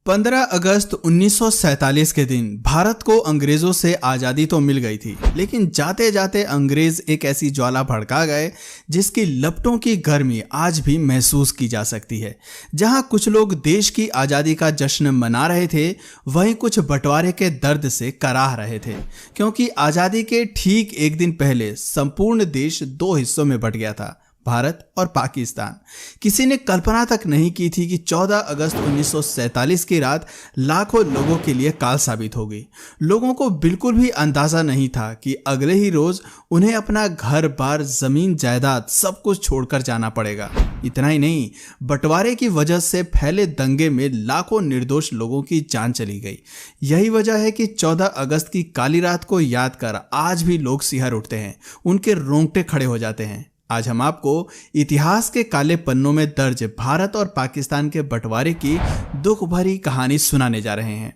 15 अगस्त 1947 के दिन भारत को अंग्रेजों से आज़ादी तो मिल गई थी, लेकिन जाते जाते अंग्रेज एक ऐसी ज्वाला भड़का गए जिसकी लपटों की गर्मी आज भी महसूस की जा सकती है। जहां कुछ लोग देश की आज़ादी का जश्न मना रहे थे, वहीं कुछ बंटवारे के दर्द से कराह रहे थे, क्योंकि आज़ादी के ठीक एक दिन पहले संपूर्ण देश दो हिस्सों में बंट गया था, भारत और पाकिस्तान। किसी ने कल्पना तक नहीं की थी कि 14 अगस्त 1947 की रात लाखों लोगों के लिए काल साबित होगी। लोगों को बिल्कुल भी अंदाजा नहीं था कि अगले ही रोज उन्हें अपना घर बार, जमीन जायदाद सब कुछ छोड़कर जाना पड़ेगा। इतना ही नहीं, बंटवारे की वजह से फैले दंगे में लाखों निर्दोष लोगों की जान चली गई। यही वजह है कि 14 अगस्त की काली रात को याद कर आज भी लोग सिहर उठते हैं, उनके रोंगटे खड़े हो जाते हैं। आज हम आपको इतिहास के काले पन्नों में दर्ज भारत और पाकिस्तान के बंटवारे की दुख भरी कहानी सुनाने जा रहे हैं।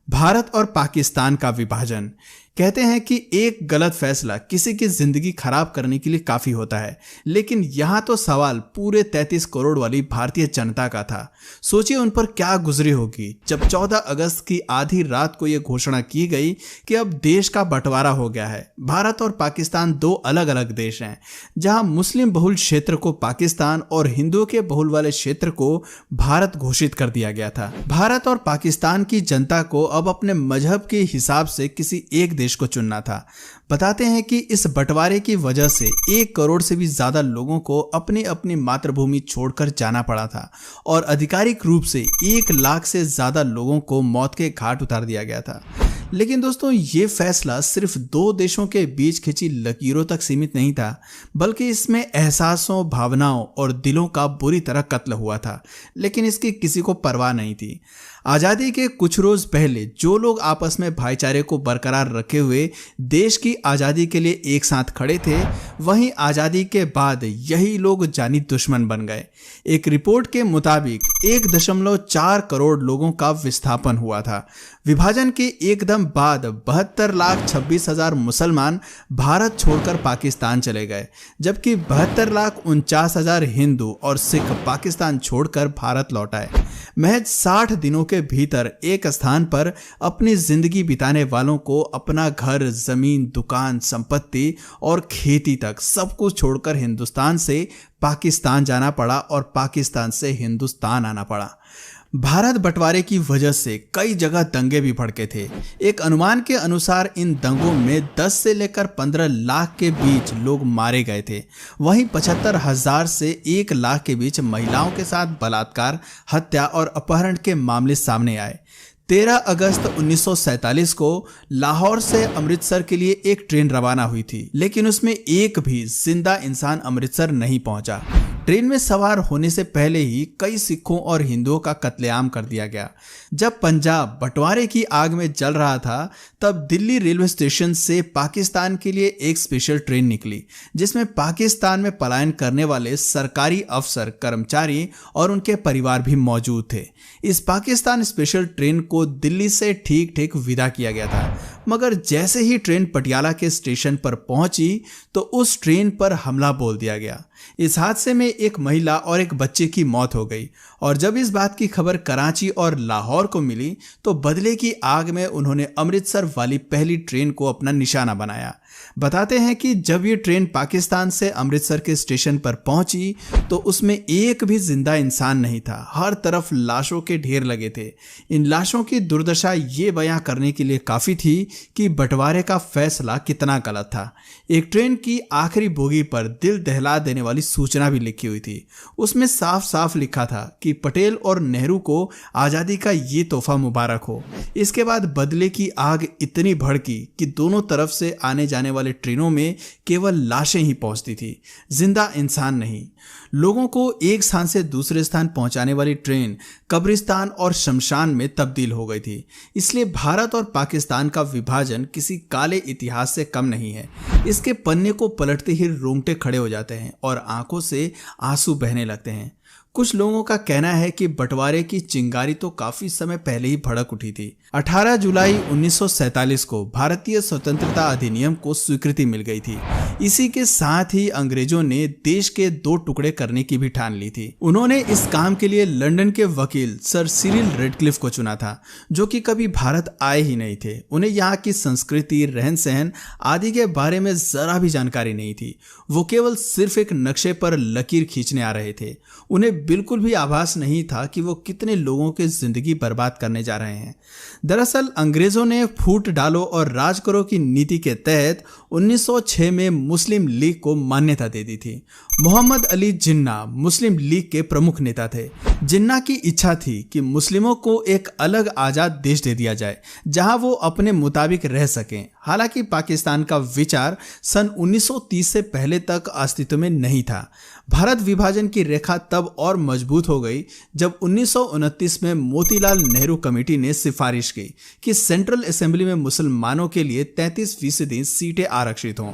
भारत और पाकिस्तान का विभाजन। कहते हैं कि एक गलत फैसला किसी की जिंदगी खराब करने के लिए काफी होता है, लेकिन यहां तो सवाल पूरे 33 करोड़ वाली भारतीय जनता का था। सोचिए उन पर क्या गुजरी होगी जब 14 अगस्त की आधी रात को यह घोषणा की गई कि अब देश का बंटवारा हो गया है। भारत और पाकिस्तान दो अलग अलग देश हैं, जहां मुस्लिम बहुल क्षेत्र को पाकिस्तान और हिंदुओं के बहुल वाले क्षेत्र को भारत घोषित कर दिया गया था। भारत और पाकिस्तान की जनता को अब अपने मजहब के हिसाब से किसी एक देश को चुनना था। बताते हैं कि इस बंटवारे की वजह से 1 करोड़ से भी ज्यादा लोगों को अपनी अपनी मातृभूमि छोड़कर जाना पड़ा था और आधिकारिक रूप से 1 लाख से ज्यादा लोगों को मौत के घाट उतार दिया गया था। लेकिन दोस्तों, ये फैसला सिर्फ दो देशों के बीच खिंची लकीरों तक सीमित नहीं था, बल्कि इसमें एहसासों, भावनाओं और दिलों का बुरी तरह कत्ल हुआ था। लेकिन इसकी किसी को परवाह नहीं थी। आज़ादी के कुछ रोज पहले जो लोग आपस में भाईचारे को बरकरार रखे हुए देश की आज़ादी के लिए एक साथ खड़े थे, वहीं आज़ादी के बाद यही लोग जानी दुश्मन बन गए। एक रिपोर्ट के मुताबिक 1.4 करोड़ लोगों का विस्थापन हुआ था। विभाजन के एकदम बाद 72,26,000 मुसलमान भारत छोड़कर पाकिस्तान चले गए, जबकि 72,49,000 हिंदू और सिख पाकिस्तान छोड़कर भारत लौट आए। महज 60 दिनों के भीतर एक स्थान पर अपनी जिंदगी बिताने वालों को अपना घर, जमीन, दुकान, संपत्ति और खेती तक सब कुछ छोड़कर हिंदुस्तान से पाकिस्तान जाना पड़ा और पाकिस्तान से हिंदुस्तान आना पड़ा। भारत बंटवारे की वजह से कई जगह दंगे भी भड़के थे। एक अनुमान के अनुसार इन दंगों में 10 से लेकर 15 लाख के बीच लोग मारे गए थे। वहीं 75,000 से 1 लाख के बीच महिलाओं के साथ बलात्कार, हत्या और अपहरण के मामले सामने आए। 13 अगस्त 1947 को लाहौर से अमृतसर के लिए एक ट्रेन रवाना हुई थी, लेकिन उसमें एक भी जिंदा इंसान अमृतसर नहीं पहुंचा। ट्रेन में सवार होने से पहले ही कई सिखों और हिंदुओं का कत्लेआम कर दिया गया। जब पंजाब बंटवारे की आग में जल रहा था, तब दिल्ली रेलवे स्टेशन से पाकिस्तान के लिए एक स्पेशल ट्रेन निकली, जिसमें पाकिस्तान में पलायन करने वाले सरकारी अफसर, कर्मचारी और उनके परिवार भी मौजूद थे। इस पाकिस्तान स्पेशल ट्रेन को दिल्ली से ठीक ठीक विदा किया गया था, मगर जैसे ही ट्रेन पटियाला के स्टेशन पर पहुंची तो उस ट्रेन पर हमला बोल दिया गया। इस हादसे में एक महिला और एक बच्चे की मौत हो गई, और जब इस बात की खबर कराची और लाहौर को मिली तो बदले की आग में उन्होंने अमृतसर वाली पहली ट्रेन को अपना निशाना बनाया। बताते हैं कि जब ये ट्रेन पाकिस्तान से अमृतसर के स्टेशन पर पहुंची तो उसमें एक भी जिंदा इंसान नहीं था। हर तरफ लाशों के ढेर लगे थे। इन लाशों की दुर्दशा ये बयां करने के लिए काफी थी कि बंटवारे का फैसला कितना गलत था। एक ट्रेन की आखिरी बोगी पर दिल दहला देने वाली सूचना भी लिखी हुई थी। उसमें साफ साफ लिखा था कि पटेल और नेहरू को आज़ादी का ये तोहफा मुबारक हो। इसके बाद बदले की आग इतनी भड़की कि दोनों तरफ से आने जाने वाले ट्रेनों में केवल लाशें ही पहुंचती थी, जिंदा इंसान नहीं। लोगों को एक स्थान से दूसरे स्थान पहुंचाने वाली ट्रेन कब्रिस्तान और शमशान में तब्दील हो गई थी। इसलिए भारत और पाकिस्तान का विभाजन किसी काले इतिहास से कम नहीं है। इसके पन्ने को पलटते ही रोंगटे खड़े हो जाते हैं और आंखों से आंसू बहने लगते हैं। कुछ लोगों का कहना है कि बंटवारे की चिंगारी तो काफी समय पहले ही भड़क उठी थी। 18 जुलाई 1947 को भारतीय स्वतंत्रता अधिनियम को स्वीकृति मिल गई थी। इसी के साथ ही अंग्रेजों ने देश के 2 टुकड़े करने की भी ठान ली थी। उन्होंने इस काम के लिए लंदन के वकील सर सिरिल रेडक्लिफ को चुना था, जो कि कभी भारत आए ही नहीं थे। उन्हें यहाँ की संस्कृति, रहन सहन आदि के बारे में जरा भी जानकारी नहीं थी। वो केवल सिर्फ एक नक्शे पर लकीर खींचने आ रहे थे। उन्हें बिल्कुल भी आभास नहीं था कि वो कितने लोगों की जिंदगी बर्बाद करने जा रहे हैं। दरअसल अंग्रेजों ने फूट डालो और राज करो की नीति के तहत 1906 में मुस्लिम लीग को मान्यता दे दी थी। मोहम्मद अली जिन्ना मुस्लिम लीग के प्रमुख नेता थे। जिन्ना की इच्छा थी कि मुस्लिमों को एक अलग आजाद देश दे दिया जाए जहां वो अपने मुताबिक रह सकें। हालांकि पाकिस्तान का विचार सन 1930 से पहले तक अस्तित्व में नहीं था। भारत विभाजन की रेखा तब और मजबूत हो गई जब 1929 में मोतीलाल नेहरू कमेटी ने सिफारिश की कि सेंट्रल असेंबली में मुसलमानों के लिए 33% सीटें आरक्षित हों।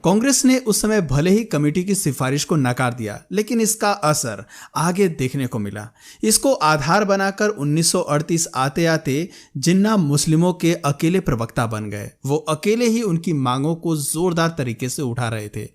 कांग्रेस ने उस समय भले ही कमेटी की सिफारिश को नकार दिया, लेकिन इसका असर आगे देखने को मिला। इसको आधार बनाकर 1938 आते आते जिन्ना मुस्लिमों के अकेले प्रवक्ता बन गए। वो अकेले ही उनकी मांगों को जोरदार तरीके से उठा रहे थे।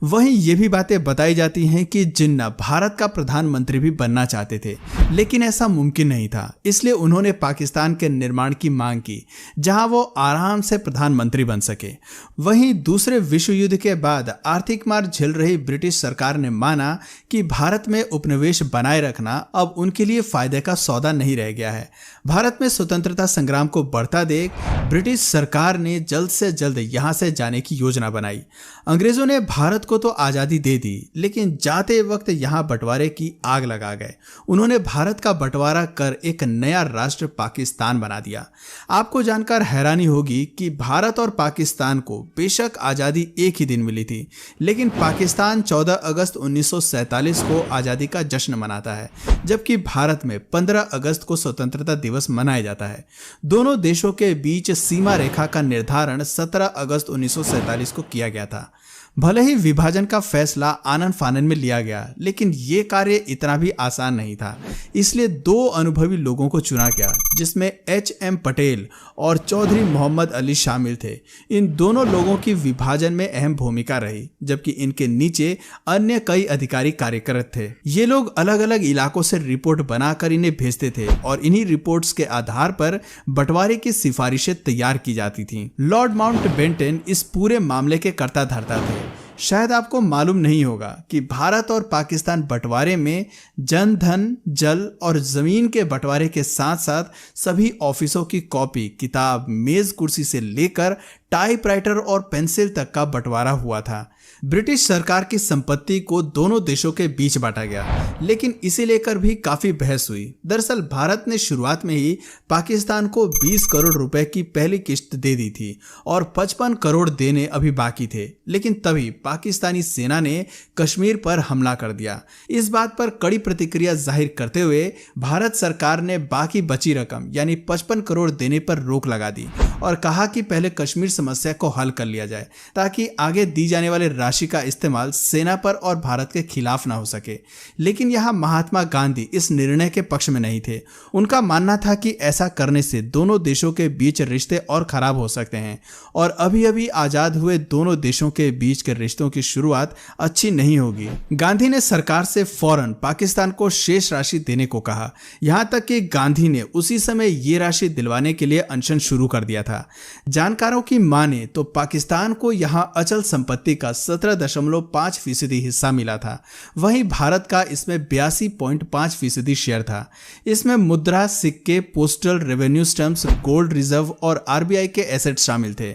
वहीं ये भी बातें बताई जाती हैं कि जिन्ना भारत का प्रधानमंत्री भी बनना चाहते थे, लेकिन ऐसा मुमकिन नहीं था। इसलिए उन्होंने पाकिस्तान के निर्माण की मांग की, जहां वो आराम से प्रधानमंत्री बन सके। वहीं दूसरे विश्व युद्ध के बाद आर्थिक मार झेल रही ब्रिटिश सरकार ने माना कि भारत में उपनिवेश बनाए रखना अब उनके लिए फायदे का सौदा नहीं रह गया है। भारत में स्वतंत्रता संग्राम को बढ़ता देख ब्रिटिश सरकार ने जल्द से जल्द यहां से जाने की योजना बनाई। अंग्रेजों ने भारत को तो आजादी दे दी, लेकिन जाते वक्त यहां बंटवारे की आग लगा गए। उन्होंने भारत का बंटवारा कर एक नया राष्ट्र पाकिस्तान बना दिया। आपको जानकर हैरानी होगी कि भारत और पाकिस्तान को बेशक आजादी एक ही दिन मिली थी, लेकिन पाकिस्तान 14 अगस्त 1947 को आजादी का जश्न मनाता है, जबकि भारत में 15 अगस्त को स्वतंत्रता दिवस मनाया जाता है। दोनों देशों के बीच सीमा रेखा का निर्धारण 17 अगस्त 1947 को किया गया था। भले ही विभाजन का फैसला आनन फानन में लिया गया, लेकिन यह कार्य इतना भी आसान नहीं था। इसलिए 2 अनुभवी लोगों को चुना गया, जिसमें HM पटेल और चौधरी मोहम्मद अली शामिल थे। इन दोनों लोगों की विभाजन में अहम भूमिका रही, जबकि इनके नीचे अन्य कई अधिकारी कार्यरत थे। ये लोग अलग अलग इलाकों से रिपोर्ट बनाकर इन्हें भेजते थे और इन्हीं रिपोर्ट्स के आधार पर बंटवारे की सिफारिशें तैयार की जाती थीं। लॉर्ड माउंटबेटन इस पूरे मामले के कर्ता धर्ता थे। शायद आपको मालूम नहीं होगा कि भारत और पाकिस्तान बंटवारे में जन धन, जल और जमीन के बंटवारे के साथ साथ सभी ऑफिसों की कॉपी, किताब, मेज कुर्सी से लेकर टाइपराइटर और पेंसिल तक का बंटवारा हुआ था। ब्रिटिश सरकार की संपत्ति को दोनों देशों के बीच बांटा गया, लेकिन इसे लेकर भी काफी बहस हुई। दरअसल भारत ने शुरुआत में ही पाकिस्तान को 20 करोड़ रुपए की पहली किश्त दे दी थी और 55 करोड़ देने अभी बाकी थे, लेकिन तभी पाकिस्तानी सेना ने कश्मीर पर हमला कर दिया। इस बात पर कड़ी प्रतिक्रिया जाहिर करते हुए भारत सरकार ने बाकी बची रकम यानी 55 करोड़ देने पर रोक लगा दी और कहा कि पहले कश्मीर समस्या को हल कर लिया जाए, ताकि आगे दी जाने वाले राशि का इस्तेमाल सेना पर और भारत के खिलाफ ना हो सके। लेकिन यहाँ महात्मा गांधी इस निर्णय के पक्ष में नहीं थे। उनका मानना था कि ऐसा करने से दोनों देशों के बीच रिश्ते और खराब हो सकते हैं और अभी अभी आजाद हुए दोनों देशों के बीच के रिश्तों की शुरुआत अच्छी नहीं होगी। गांधी ने सरकार से फौरन पाकिस्तान को शेष राशि देने को कहा। यहाँ तक कि गांधी ने उसी समय ये राशि दिलवाने के लिए अनशन शुरू कर दिया था। जानकारों की माने तो पाकिस्तान को यहाँ अचल संपत्ति का 17.5% हिस्सा मिला था। वहीं भारत का इसमें 82.5% शेयर था। इसमें मुद्रा, सिक्के, postal revenue stamps, gold reserve और RBI के एसेट शामिल थे।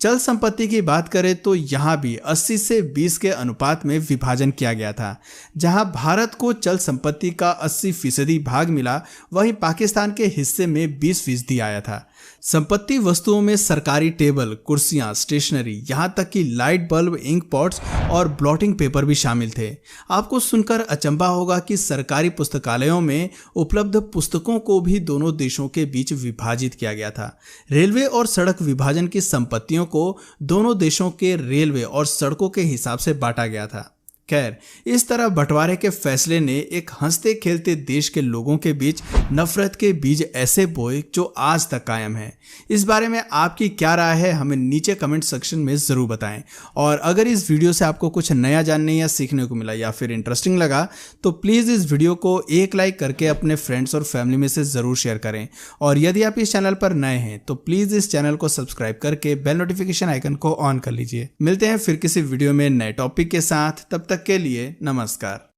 चल संपत्ति की बात करें तो यहाँ भी 80 से 20 के अनुपात में विभाजन किया गया था। जहाँ भारत को चल संपत्ति का 80% भाग मिला, वहीं पाकिस्तान के हिस्से में 20% आया था। संपत्ति वस्तुओं में सरकारी टेबल, कुर्सियां, स्टेशनरी, यहाँ तक कि लाइट बल्ब, इंक पॉट्स और ब्लॉटिंग पेपर भी शामिल थे। आपको सुनकर अचंभा होगा कि सरकारी पुस्तकालयों में उपलब्ध पुस्तकों को भी दोनों देशों के बीच विभाजित किया गया था। रेलवे और सड़क विभाजन की संपत्तियों को दोनों देशों के रेलवे और सड़कों के हिसाब से बांटा गया था। खैर, इस तरह बंटवारे के फैसले ने एक हंसते खेलते देश के लोगों के बीच नफरत के बीज ऐसे बोए जो आज तक कायम है। इस बारे में आपकी क्या राय है, हमें नीचे कमेंट सेक्शन में जरूर बताएं। और अगर इस वीडियो से आपको कुछ नया जानने या सीखने को मिला या फिर इंटरेस्टिंग लगा तो प्लीज़ इस वीडियो को एक लाइक करके अपने फ्रेंड्स और फैमिली में से ज़रूर शेयर करें। और यदि आप इस चैनल पर नए हैं तो प्लीज़ इस चैनल को सब्सक्राइब करके बेल नोटिफिकेशन आइकन को ऑन कर लीजिए। मिलते हैं फिर किसी वीडियो में नए टॉपिक के साथ, तब तक के लिए नमस्कार।